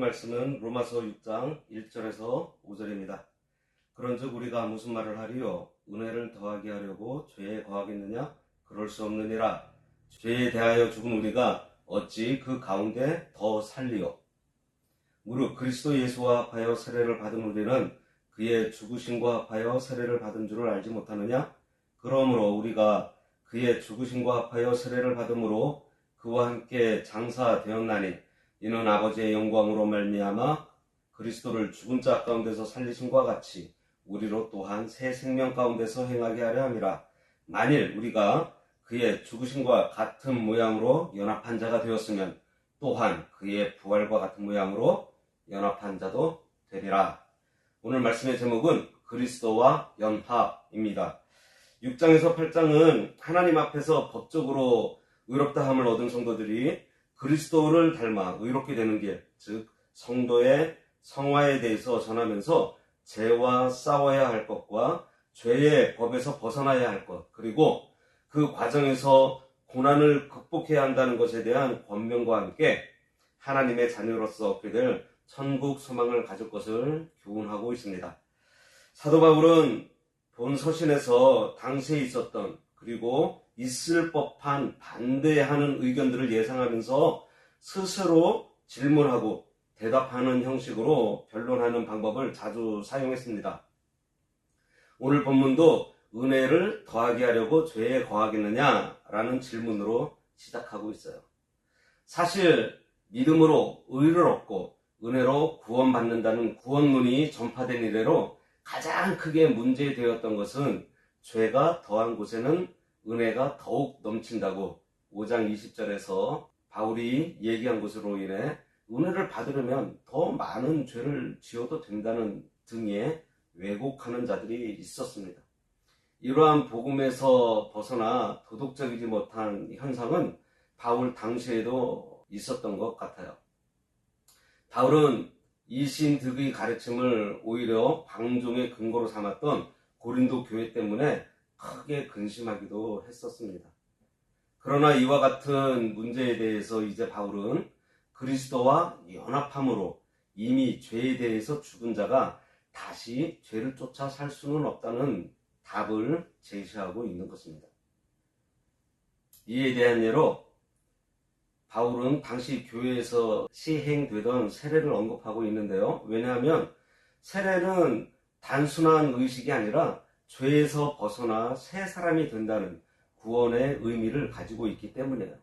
말씀은 로마서 6장 1절에서 5절입니다. 그런즉 우리가 무슨 말을 하리요? 은혜를 더하게 하려고 죄에 거하겠느냐? 그럴 수 없느니라. 죄에 대하여 죽은 우리가 어찌 그 가운데 더 살리요? 무릇 그리스도 예수와 합하여 세례를 받은 우리는 그의 죽으심과 합하여 세례를 받은 줄을 알지 못하느냐? 그러므로 우리가 그의 죽으심과 합하여 세례를 받음으로 그와 함께 장사되었나니 이는 아버지의 영광으로 말미암아 그리스도를 죽은 자 가운데서 살리심과 같이 우리로 또한 새 생명 가운데서 행하게 하려 함이라. 만일 우리가 그의 죽으심과 같은 모양으로 연합한 자가 되었으면 또한 그의 부활과 같은 모양으로 연합한 자도 되리라. 오늘 말씀의 제목은 그리스도와 연합입니다. 6장에서 8장은 하나님 앞에서 법적으로 의롭다함을 얻은 성도들이 그리스도를 닮아 의롭게 되는 길, 즉 성도의 성화에 대해서 전하면서 죄와 싸워야 할 것과 죄의 법에서 벗어나야 할 것, 그리고 그 과정에서 고난을 극복해야 한다는 것에 대한 권면과 함께 하나님의 자녀로서 얻게 될 천국 소망을 가질 것을 교훈하고 있습니다. 사도 바울은 본 서신에서 당시에 있었던 그리고 있을 법한 반대하는 의견들을 예상하면서 스스로 질문하고 대답하는 형식으로 변론하는 방법을 자주 사용했습니다. 오늘 본문도 은혜를 더하게 하려고 죄에 거하겠느냐라는 질문으로 시작하고 있어요. 사실 믿음으로 의를 얻고 은혜로 구원받는다는 구원론이 전파된 이래로 가장 크게 문제되었던 것은 죄가 더한 곳에는 은혜가 더욱 넘친다고 5장 20절에서 바울이 얘기한 것으로 인해 은혜를 받으려면 더 많은 죄를 지어도 된다는 등의 왜곡하는 자들이 있었습니다. 이러한 복음에서 벗어나 도덕적이지 못한 현상은 바울 당시에도 있었던 것 같아요. 바울은 이신득의 가르침을 오히려 방종의 근거로 삼았던 고린도 교회 때문에 크게 근심하기도 했었습니다. 그러나 이와 같은 문제에 대해서 이제 바울은 그리스도와 연합함으로 이미 죄에 대해서 죽은 자가 다시 죄를 쫓아 살 수는 없다는 답을 제시하고 있는 것입니다. 이에 대한 예로 바울은 당시 교회에서 시행되던 세례를 언급하고 있는데요. 왜냐하면 세례는 단순한 의식이 아니라 죄에서 벗어나 새 사람이 된다는 구원의 의미를 가지고 있기 때문이에요.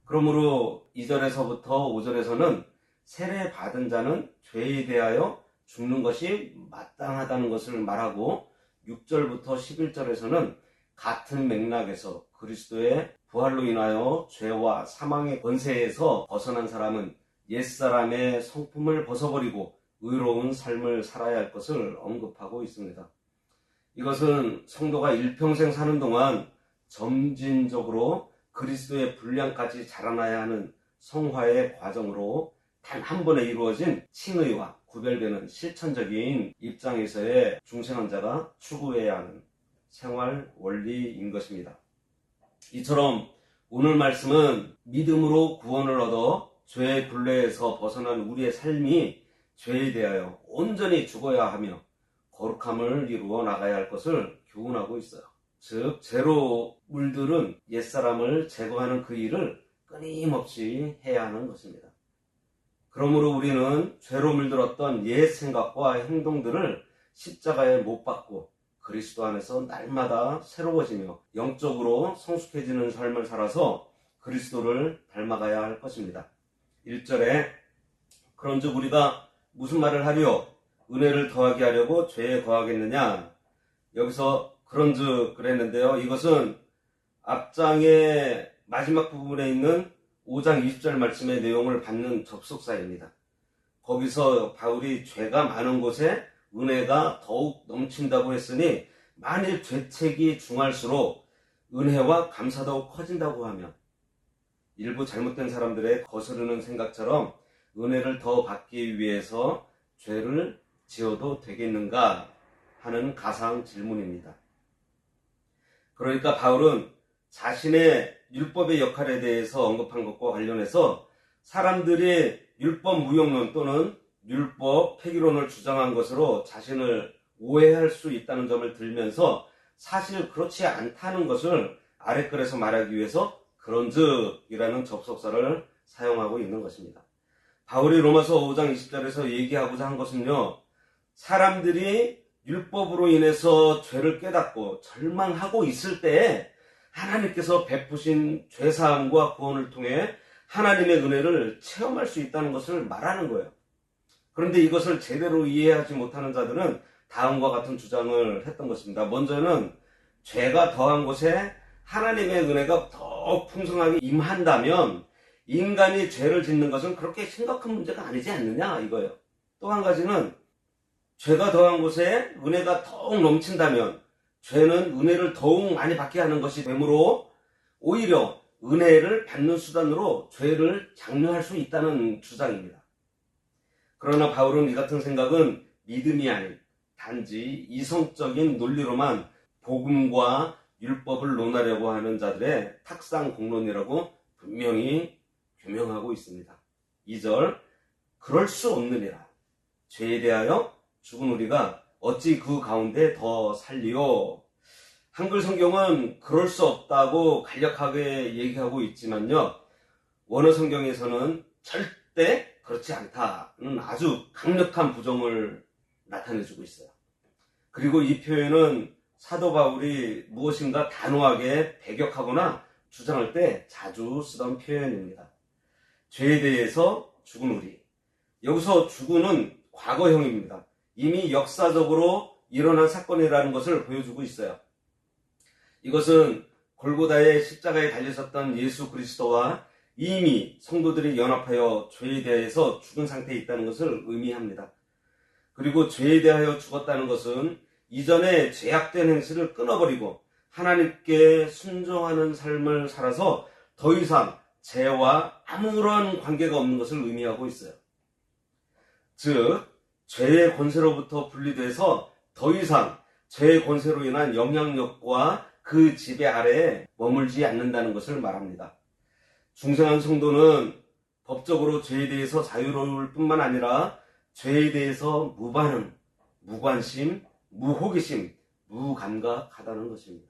그러므로 2절에서부터 5절에서는 세례 받은 자는 죄에 대하여 죽는 것이 마땅하다는 것을 말하고 6절부터 11절에서는 같은 맥락에서 그리스도의 부활로 인하여 죄와 사망의 권세에서 벗어난 사람은 옛사람의 성품을 벗어버리고 의로운 삶을 살아야 할 것을 언급하고 있습니다. 이것은 성도가 일평생 사는 동안 점진적으로 그리스도의 분량까지 자라나야 하는 성화의 과정으로 단 한 번에 이루어진 칭의와 구별되는 실천적인 입장에서의 중생한 자가 추구해야 하는 생활 원리인 것입니다. 이처럼 오늘 말씀은 믿음으로 구원을 얻어 죄의 굴레에서 벗어난 우리의 삶이 죄에 대하여 온전히 죽어야 하며 거룩함을 이루어 나가야 할 것을 교훈하고 있어요. 즉 죄로 물들은 옛사람을 제거하는 그 일을 끊임없이 해야 하는 것입니다. 그러므로 우리는 죄로 물들었던 옛 생각과 행동들을 십자가에 못 박고 그리스도 안에서 날마다 새로워지며 영적으로 성숙해지는 삶을 살아서 그리스도를 닮아가야 할 것입니다. 1절에 그런즉 우리가 무슨 말을 하리요? 은혜를 더하게 하려고 죄에 거하겠느냐? 여기서 그런즉 그랬는데요. 이것은 앞장의 마지막 부분에 있는 5장 20절 말씀의 내용을 받는 접속사입니다. 거기서 바울이 죄가 많은 곳에 은혜가 더욱 넘친다고 했으니 만일 죄책이 중할수록 은혜와 감사 더욱 커진다고 하면 일부 잘못된 사람들의 거스르는 생각처럼 은혜를 더 받기 위해서 죄를 지어도 되겠는가 하는 가상 질문입니다. 그러니까 바울은 자신의 율법의 역할에 대해서 언급한 것과 관련해서 사람들이 율법 무용론 또는 율법 폐기론을 주장한 것으로 자신을 오해할 수 있다는 점을 들면서 사실 그렇지 않다는 것을 아래 글에서 말하기 위해서 그런즉이라는 접속사를 사용하고 있는 것입니다. 바울이 로마서 5장 20절에서 얘기하고자 한 것은요, 사람들이 율법으로 인해서 죄를 깨닫고 절망하고 있을 때에 하나님께서 베푸신 죄사함과 구원을 통해 하나님의 은혜를 체험할 수 있다는 것을 말하는 거예요. 그런데 이것을 제대로 이해하지 못하는 자들은 다음과 같은 주장을 했던 것입니다. 먼저는 죄가 더한 곳에 하나님의 은혜가 더 풍성하게 임한다면 인간이 죄를 짓는 것은 그렇게 심각한 문제가 아니지 않느냐 이거예요. 또 한 가지는 죄가 더한 곳에 은혜가 더욱 넘친다면 죄는 은혜를 더욱 많이 받게 하는 것이 되므로 오히려 은혜를 받는 수단으로 죄를 장려할 수 있다는 주장입니다. 그러나 바울은 이 같은 생각은 믿음이 아닌 단지 이성적인 논리로만 복음과 율법을 논하려고 하는 자들의 탁상 공론이라고 분명히 규명하고 있습니다. 2절, 그럴 수 없느니라. 죄에 대하여 죽은 우리가 어찌 그 가운데 더 살리요. 한글 성경은 그럴 수 없다고 간략하게 얘기하고 있지만요, 원어 성경에서는 절대 그렇지 않다는 아주 강력한 부정을 나타내주고 있어요. 그리고 이 표현은 사도 바울이 무엇인가 단호하게 배격하거나 주장할 때 자주 쓰던 표현입니다. 죄에 대해서 죽은 우리. 여기서 죽은은 과거형입니다. 이미 역사적으로 일어난 사건이라는 것을 보여주고 있어요. 이것은 골고다의 십자가에 달리셨던 예수 그리스도와 이미 성도들이 연합하여 죄에 대해서 죽은 상태에 있다는 것을 의미합니다. 그리고 죄에 대하여 죽었다는 것은 이전에 죄악된 행실을 끊어버리고 하나님께 순종하는 삶을 살아서 더 이상 죄와 아무런 관계가 없는 것을 의미하고 있어요. 즉, 죄의 권세로부터 분리돼서 더 이상 죄의 권세로 인한 영향력과 그 지배 아래에 머물지 않는다는 것을 말합니다. 중생한 성도는 법적으로 죄에 대해서 자유로울 뿐만 아니라 죄에 대해서 무반응, 무관심, 무호기심, 무감각하다는 것입니다.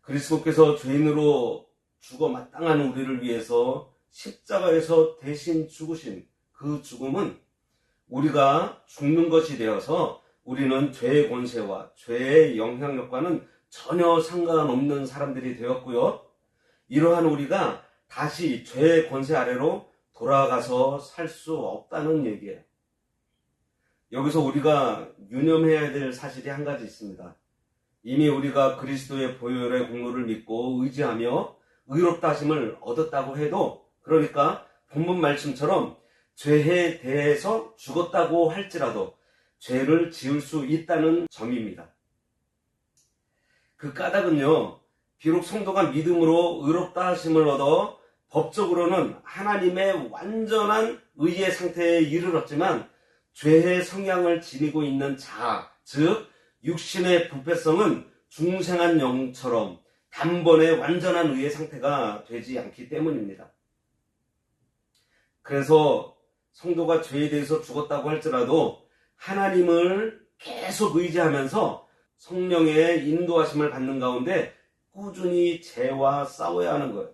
그리스도께서 죄인으로 죽어 마땅한 우리를 위해서 십자가에서 대신 죽으신 그 죽음은 우리가 죽는 것이 되어서 우리는 죄의 권세와 죄의 영향력과는 전혀 상관없는 사람들이 되었고요. 이러한 우리가 다시 죄의 권세 아래로 돌아가서 살 수 없다는 얘기예요. 여기서 우리가 유념해야 될 사실이 한 가지 있습니다. 이미 우리가 그리스도의 보혈의 공로를 믿고 의지하며 의롭다 하심을 얻었다고 해도, 그러니까 본문 말씀처럼 죄에 대해서 죽었다고 할지라도 죄를 지을 수 있다는 점입니다. 그 까닭은요, 비록 성도가 믿음으로 의롭다 하심을 얻어 법적으로는 하나님의 완전한 의의 상태에 이르렀지만 죄의 성향을 지니고 있는 자, 즉 육신의 부패성은 중생한 영처럼 단번에 완전한 의의 상태가 되지 않기 때문입니다. 그래서 성도가 죄에 대해서 죽었다고 할지라도 하나님을 계속 의지하면서 성령의 인도하심을 받는 가운데 꾸준히 죄와 싸워야 하는 거예요.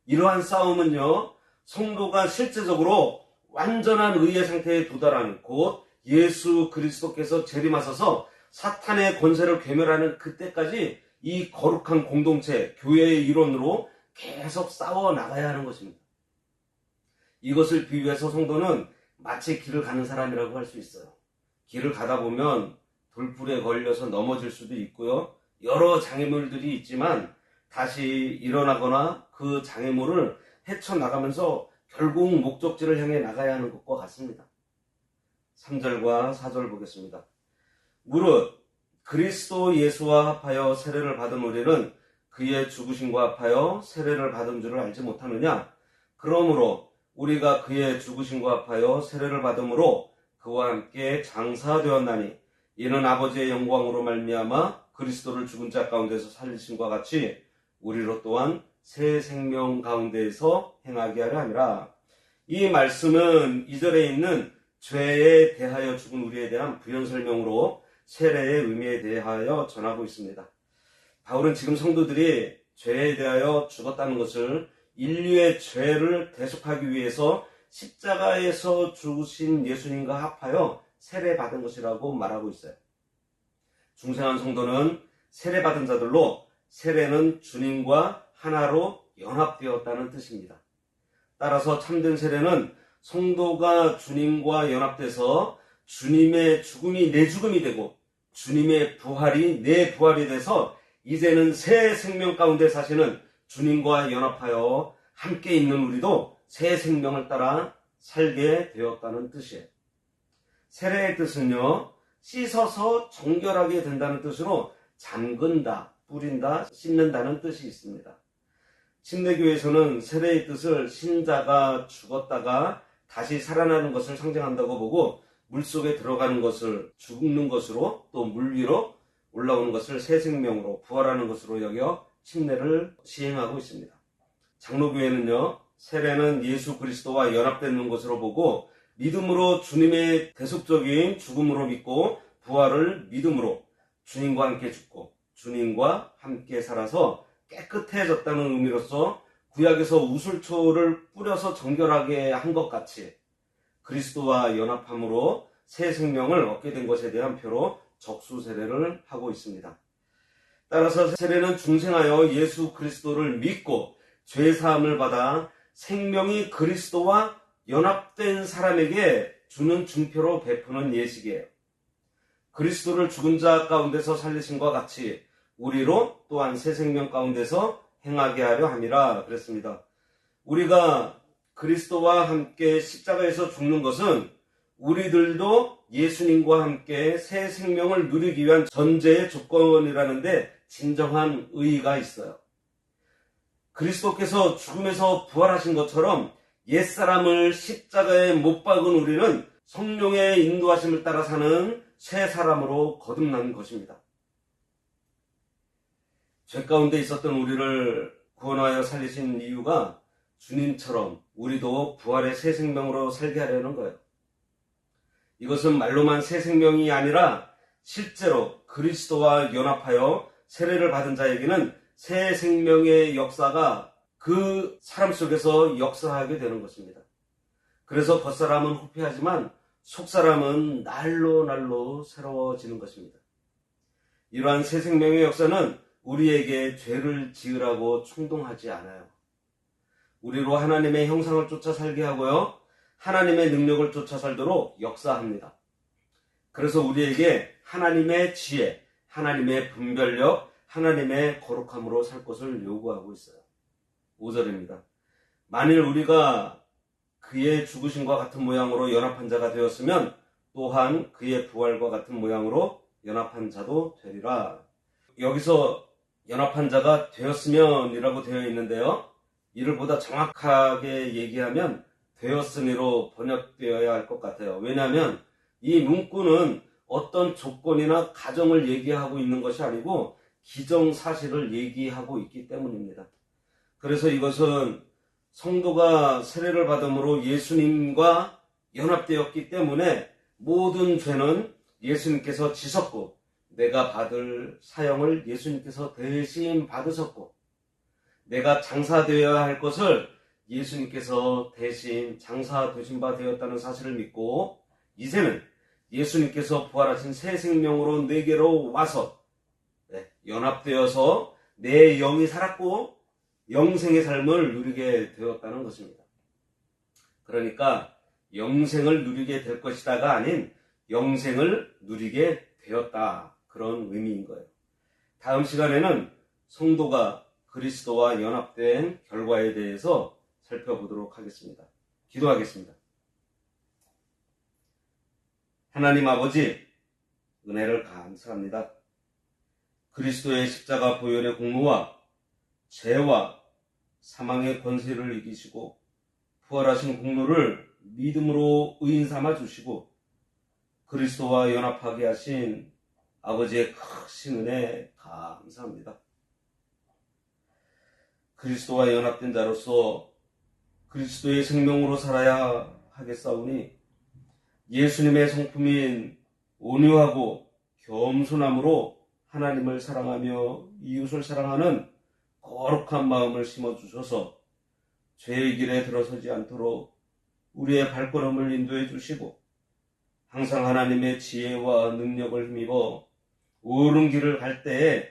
이러한 싸움은요, 성도가 실제적으로 완전한 의의 상태에 도달하는, 곧 예수 그리스도께서 재림하셔서 사탄의 권세를 괴멸하는 그때까지 이 거룩한 공동체, 교회의 일원으로 계속 싸워 나가야 하는 것입니다. 이것을 비유해서 성도는 마치 길을 가는 사람이라고 할 수 있어요. 길을 가다 보면 돌불에 걸려서 넘어질 수도 있고요. 여러 장애물들이 있지만 다시 일어나거나 그 장애물을 헤쳐나가면서 결국 목적지를 향해 나가야 하는 것과 같습니다. 3절과 4절 보겠습니다. 무릇 그리스도 예수와 합하여 세례를 받은 우리는 그의 죽으심과 합하여 세례를 받은 줄을 알지 못하느냐? 그러므로 우리가 그의 죽으심과 합하여 세례를 받음으로 그와 함께 장사되었나니 이는 아버지의 영광으로 말미암아 그리스도를 죽은 자 가운데서 살리심과 같이 우리로 또한 새 생명 가운데에서 행하게 하려 함이라. 이 말씀은 2절에 있는 죄에 대하여 죽은 우리에 대한 부연 설명으로 세례의 의미에 대하여 전하고 있습니다. 바울은 지금 성도들이 죄에 대하여 죽었다는 것을 인류의 죄를 대속하기 위해서 십자가에서 죽으신 예수님과 합하여 세례받은 것이라고 말하고 있어요. 중생한 성도는 세례받은 자들로 세례는 주님과 하나로 연합되었다는 뜻입니다. 따라서 참된 세례는 성도가 주님과 연합돼서 주님의 죽음이 내 죽음이 되고 주님의 부활이 내 부활이 돼서 이제는 새 생명 가운데 사시는 주님과 연합하여 함께 있는 우리도 새 생명을 따라 살게 되었다는 뜻이에요. 세례의 뜻은요, 씻어서 정결하게 된다는 뜻으로 잠근다, 뿌린다, 씻는다는 뜻이 있습니다. 침례교에서는 세례의 뜻을 신자가 죽었다가 다시 살아나는 것을 상징한다고 보고 물속에 들어가는 것을 죽는 것으로 또 물 위로 올라오는 것을 새 생명으로 부활하는 것으로 여겨 침례를 시행하고 있습니다. 장로교회는요, 세례는 예수 그리스도와 연합되는 것으로 보고 믿음으로 주님의 대속적인 죽음으로 믿고 부활을 믿음으로 주님과 함께 죽고 주님과 함께 살아서 깨끗해졌다는 의미로서 구약에서 우슬초를 뿌려서 정결하게 한 것 같이 그리스도와 연합함으로 새 생명을 얻게 된 것에 대한 표로 적수 세례를 하고 있습니다. 따라서 세례는 중생하여 예수 그리스도를 믿고 죄 사함을 받아 생명이 그리스도와 연합된 사람에게 주는 증표로 베푸는 예식이에요. 그리스도를 죽은 자 가운데서 살리신 것 같이 우리로 또한 새 생명 가운데서 행하게 하려 함이라 그랬습니다. 우리가 그리스도와 함께 십자가에서 죽는 것은 우리들도 예수님과 함께 새 생명을 누리기 위한 전제의 조건이라는데 진정한 의의가 있어요. 그리스도께서 죽음에서 부활하신 것처럼 옛사람을 십자가에 못 박은 우리는 성령의 인도하심을 따라 사는 새 사람으로 거듭난 것입니다. 죄 가운데 있었던 우리를 구원하여 살리신 이유가 주님처럼 우리도 부활의 새 생명으로 살게 하려는 거예요. 이것은 말로만 새 생명이 아니라 실제로 그리스도와 연합하여 세례를 받은 자에게는 새 생명의 역사가 그 사람 속에서 역사하게 되는 것입니다. 그래서 겉사람은 후패하지만 속사람은 날로 날로 새로워지는 것입니다. 이러한 새 생명의 역사는 우리에게 죄를 지으라고 충동하지 않아요. 우리로 하나님의 형상을 쫓아 살게 하고요, 하나님의 능력을 쫓아 살도록 역사합니다. 그래서 우리에게 하나님의 지혜, 하나님의 분별력, 하나님의 거룩함으로 살 것을 요구하고 있어요. 5절입니다. 만일 우리가 그의 죽으심과 같은 모양으로 연합한 자가 되었으면 또한 그의 부활과 같은 모양으로 연합한 자도 되리라. 여기서 연합한 자가 되었으면 이라고 되어 있는데요, 이를 보다 정확하게 얘기하면 되었으니로 번역되어야 할 것 같아요. 왜냐하면 이 문구는 어떤 조건이나 가정을 얘기하고 있는 것이 아니고 기정사실을 얘기하고 있기 때문입니다. 그래서 이것은 성도가 세례를 받음으로 예수님과 연합되었기 때문에 모든 죄는 예수님께서 지셨고 내가 받을 사형을 예수님께서 대신 받으셨고 내가 장사되어야 할 것을 예수님께서 대신 장사되신 바 되었다는 사실을 믿고 이제는 예수님께서 부활하신 새 생명으로 내게로 와서 연합되어서 내 영이 살았고 영생의 삶을 누리게 되었다는 것입니다. 그러니까 영생을 누리게 될 것이다가 아닌 영생을 누리게 되었다, 그런 의미인 거예요. 다음 시간에는 성도가 그리스도와 연합된 결과에 대해서 살펴보도록 하겠습니다. 기도하겠습니다. 하나님 아버지, 은혜를 감사합니다. 그리스도의 십자가 보혈의 공로와 죄와 사망의 권세를 이기시고 부활하신 공로를 믿음으로 의인 삼아 주시고 그리스도와 연합하게 하신 아버지의 크신 은혜 감사합니다. 그리스도와 연합된 자로서 그리스도의 생명으로 살아야 하겠사오니 예수님의 성품인 온유하고 겸손함으로 하나님을 사랑하며 이웃을 사랑하는 거룩한 마음을 심어주셔서 죄의 길에 들어서지 않도록 우리의 발걸음을 인도해 주시고 항상 하나님의 지혜와 능력을 힘입어 옳은 길을 갈 때에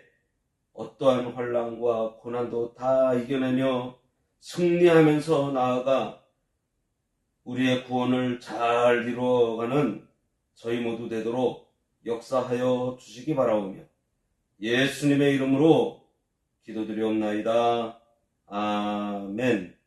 어떠한 환난과 고난도 다 이겨내며 승리하면서 나아가 우리의 구원을 잘 이루어가는 저희 모두 되도록 역사하여 주시기 바라오며 예수님의 이름으로 기도드리옵나이다. 아멘.